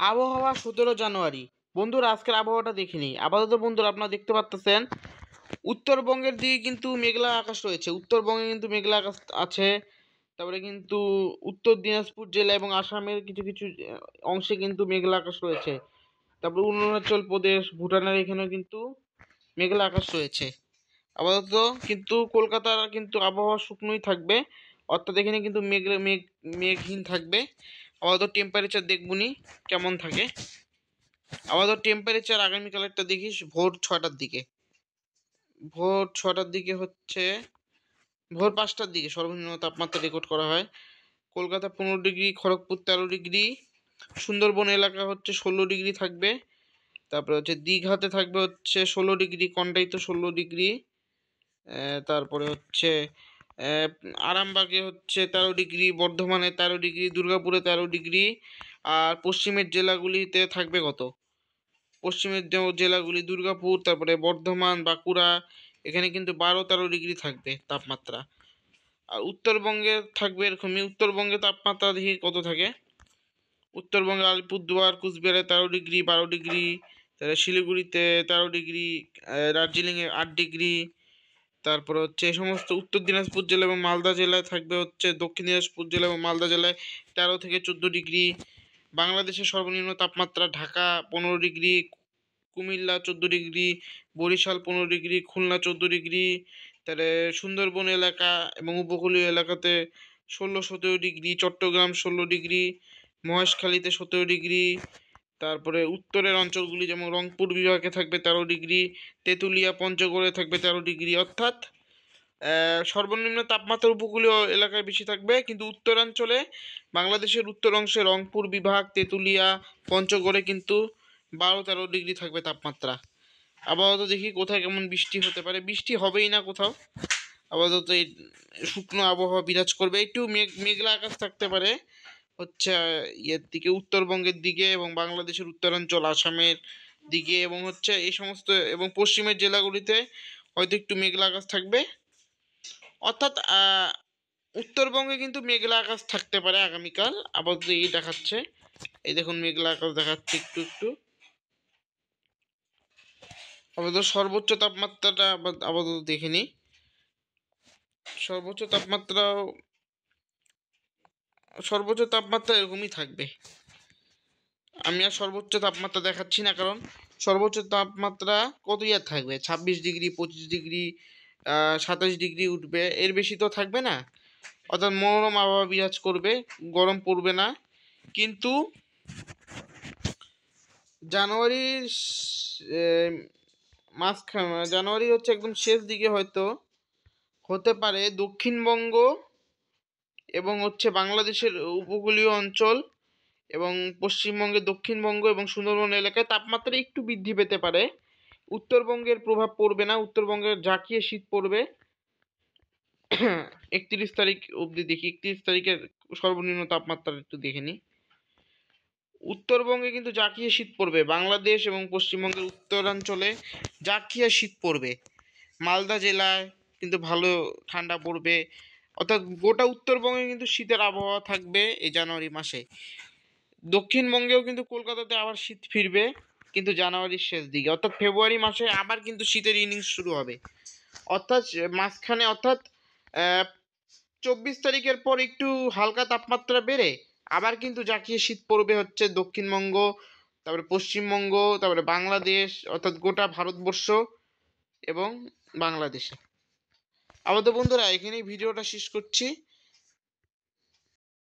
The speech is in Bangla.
আবহাওয়া 17 জানুয়ারি। বন্ধুরা, আজকের আবহাওয়াটা দেখে নিই। আপাতত বন্ধুরা, আপনারা দেখতে পাচ্ছেন উত্তরবঙ্গের দিকে কিন্তু মেঘলা আকাশ রয়েছে। উত্তরবঙ্গে কিন্তু মেঘলা আকাশ আছে। তারপরে কিন্তু উত্তর দিনাজপুর জেলা এবং আসামের কিছু কিছু অংশে কিন্তু মেঘলা আকাশ রয়েছে। তারপরে অরুণাচল প্রদেশ, ভুটানের এখানেও কিন্তু মেঘলা আকাশ রয়েছে। আপাতত কিন্তু কলকাতার কিন্তু আবহাওয়া শুকনোই থাকবে, অর্থাৎ এখানে কিন্তু মেঘহীন থাকবে। আপাতত টেম্পারেচার দেখবনি কেমন থাকে। আপাতত টেম্পারেচার আগামীকালেরটা দেখিস ভোর 6টার দিকে। ভোর 6টার দিকে হচ্ছে ভোর 5টার দিকে সর্বনিম্ন তাপমাত্রা রেকর্ড করা হয়। কলকাতা 15 ডিগ্রি, খড়গপুর 13 ডিগ্রি, সুন্দরবন এলাকা হচ্ছে 16 ডিগ্রি থাকবে। তারপরে হচ্ছে দীঘাতে থাকবে হচ্ছে 16 ডিগ্রি, কন্টাইতে 16 ডিগ্রি। তারপরে হচ্ছে আরামবাগে হচ্ছে 13 ডিগ্রি, বর্ধমানে 13 ডিগ্রি, দুর্গাপুরে 13 ডিগ্রি। আর পশ্চিমের জেলাগুলিতে থাকবে কত? পশ্চিমের জেলাগুলি দুর্গাপুর, তারপরে বর্ধমান, বাঁকুড়া, এখানে কিন্তু 12-13 ডিগ্রি থাকবে তাপমাত্রা। আর উত্তরবঙ্গে থাকবে এরকমই। উত্তরবঙ্গে তাপমাত্রা দেখি কত থাকে। উত্তরবঙ্গে আলিপুরদুয়ার, কুচবিহারে 13 ডিগ্রি, 12 ডিগ্রি, তারপরে শিলিগুড়িতে 13 ডিগ্রি, দার্জিলিংয়ে 8 ডিগ্রি। তারপরে হচ্ছে এই সমস্ত উত্তর দিনাজপুর জেলা এবং মালদা জেলায় থাকবে হচ্ছে, দক্ষিণ দিনাজপুর জেলা এবং মালদা জেলায় 13 থেকে 14 ডিগ্রি। বাংলাদেশের সর্বনিম্ন তাপমাত্রা Dhaka 15 degree, Cumilla 14 degree, Barishal 15 degree, Khulna 14 degree. তাহলে সুন্দরবন এলাকা এবং উপকূলীয় এলাকাতে 16-17 ডিগ্রি, চট্টগ্রাম 16 ডিগ্রি, মহেশখালীতে 17 ডিগ্রি। তারপরে উত্তরের অঞ্চলগুলি যেমন রংপুর বিভাগে থাকবে 13 ডিগ্রি, তেঁতুলিয়া, পঞ্চগড়ে থাকবে 13 ডিগ্রি। অর্থাৎ সর্বনিম্ন তাপমাত্রা উপকূলীয় এলাকায় বেশি থাকবে, কিন্তু উত্তরাঞ্চলে বাংলাদেশের উত্তর অংশে রংপুর বিভাগ, তেঁতুলিয়া, পঞ্চগড়ে কিন্তু 12-13 ডিগ্রি থাকবে তাপমাত্রা। আপাতত দেখি কোথায় কেমন বৃষ্টি হতে পারে। বৃষ্টি হবেই না কোথাও। আপাতত এই শুকনো আবহাওয়া বিরাজ করবে। একটু মেঘলা আকাশ থাকতে পারে হচ্ছে ইয়ের দিকে, উত্তরবঙ্গের দিকে এবং বাংলাদেশের উত্তরাঞ্চল, আসামের দিকে এবং হচ্ছে এই সমস্ত এবং পশ্চিমের জেলাগুলিতে হয়তো একটু মেঘলা আকাশ থাকবে। অর্থাৎ উত্তরবঙ্গে কিন্তু মেঘলা আকাশ থাকতে পারে আগামীকাল। আপাতত এই দেখাচ্ছে, এই দেখুন মেঘলা আকাশ দেখাচ্ছে একটু একটু। আপাতত সর্বোচ্চ তাপমাত্রাটা আপাতত দেখে নিই। সর্বোচ্চ তাপমাত্রা এরকমই থাকবে। আমি আর সর্বোচ্চ তাপমাত্রা দেখাচ্ছি না, কারণ সর্বোচ্চ তাপমাত্রা কতই আর থাকবে? 26 ডিগ্রি, 25 ডিগ্রি, 27 ডিগ্রি উঠবে, এর বেশি তো থাকবে না। অর্থাৎ মনোরম আবহাওয়া বিরাজ করবে, গরম পড়বে না। কিন্তু জানুয়ারির জানুয়ারি হচ্ছে একদম শেষ দিকে হয়তো হতে পারে দক্ষিণবঙ্গ এবং হচ্ছে বাংলাদেশের উপকূলীয় অঞ্চল এবং পশ্চিমবঙ্গের দক্ষিণবঙ্গ এবং সুন্দরবন এলাকায় তাপমাত্রা একটু বৃদ্ধি পেতে পারে। উত্তরবঙ্গের প্রভাব পড়বে না, উত্তরবঙ্গের জাঁকিয়ে শীত পড়বে। 31 তারিখ অবধি দেখি, 31 তারিখের সর্বনিম্ন তাপমাত্রা একটু দেখে নিই। উত্তরবঙ্গে কিন্তু জাঁকিয়ে শীত পড়বে, বাংলাদেশ এবং পশ্চিমবঙ্গের উত্তরাঞ্চলে জাঁকিয়ে শীত পড়বে। মালদা জেলায় কিন্তু ভালো ঠান্ডা পড়বে। অর্থাৎ গোটা উত্তরবঙ্গে কিন্তু শীতের আবহাওয়া থাকবে এই জানুয়ারি মাসে। দক্ষিণবঙ্গেও কিন্তু কলকাতাতে আবার শীত ফিরবে, কিন্তু জানুয়ারির শেষ দিকে। অর্থাৎ ফেব্রুয়ারি মাসে আবার কিন্তু শীতের ইনিংস শুরু হবে। অর্থাৎ মাঝখানে, অর্থাৎ 24 তারিখের পর একটু হালকা তাপমাত্রা বেড়ে আবার কিন্তু জাঁকিয়ে শীত পড়বে হচ্ছে দক্ষিণবঙ্গ, তারপরে পশ্চিমবঙ্গ, তারপরে বাংলাদেশ, অর্থাৎ গোটা ভারতবর্ষ এবং বাংলাদেশে। আপাতত বন্ধুরা, এখানেই ভিডিওটা শেষ করছি।